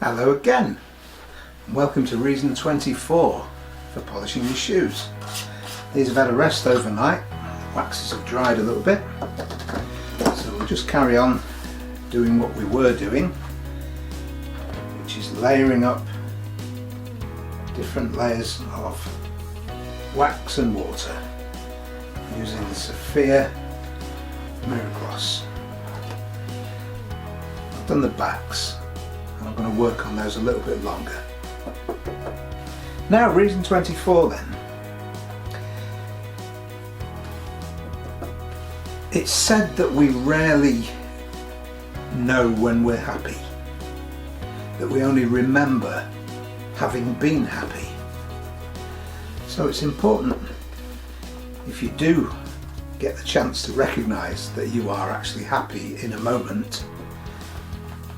Hello again, and welcome to reason 24 for polishing your shoes. These have had a rest overnight, waxes have dried a little bit, so we'll just carry on doing what we were doing, which is layering up different layers of wax and water using the Sophia Mirror Gloss. I've done the backs, and I'm going to work on those a little bit longer. Now, reason 24 then. It's said that we rarely know when we're happy, that we only remember having been happy. So it's important, if you do get the chance to recognise that you are actually happy in a moment,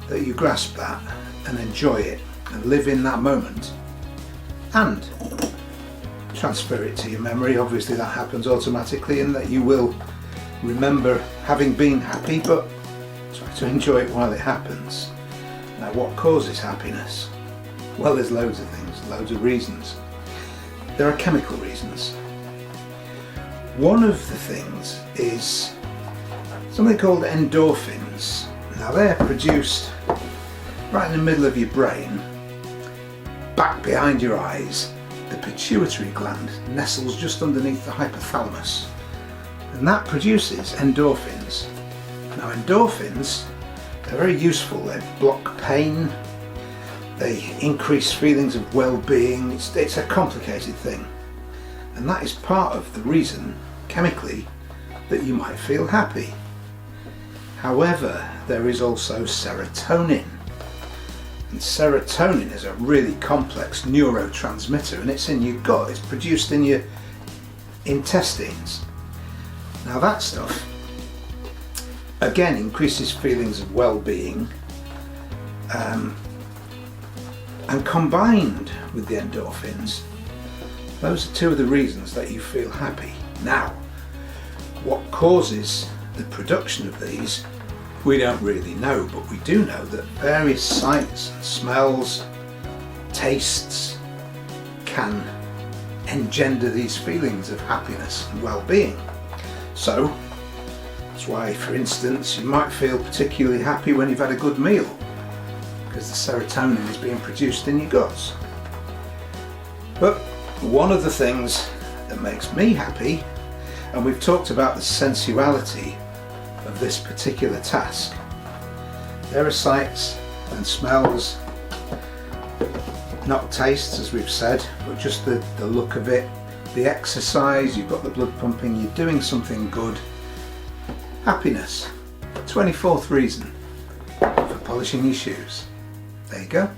that you grasp that and enjoy it and live in that moment and transfer it to your memory. Obviously that happens automatically, and that you will remember having been happy, but try to enjoy it while it happens. Now, what causes happiness? Well, there's loads of things, loads of reasons. There are chemical reasons. One of the things is something called endorphins. Now, they're produced right in the middle of your brain, back behind your eyes. The pituitary gland nestles just underneath the hypothalamus, and that produces endorphins. Now, endorphins, they're very useful. They block pain, they increase feelings of well-being. It's a complicated thing, and that is part of the reason, chemically, that you might feel happy. However, there is also serotonin, and serotonin is a really complex neurotransmitter, and it's in your gut, it's produced in your intestines. Now, that stuff again increases feelings of well-being, and combined with the endorphins, those are two of the reasons that you feel happy. Now, what causes the production of these, we don't really know, but we do know that various sights and smells, tastes can engender these feelings of happiness and well-being. So that's why, for instance, you might feel particularly happy when you've had a good meal, because the serotonin is being produced in your guts. But one of the things that makes me happy, and we've talked about the sensuality of this particular task, there are sights and smells, not tastes as we've said, but just the look of it, the exercise, you've got the blood pumping, you're doing something good. Happiness. 24th reason for polishing your shoes. There you go.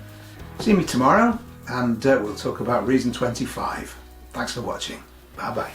See me tomorrow, and we'll talk about reason 25. Thanks for watching. Bye bye.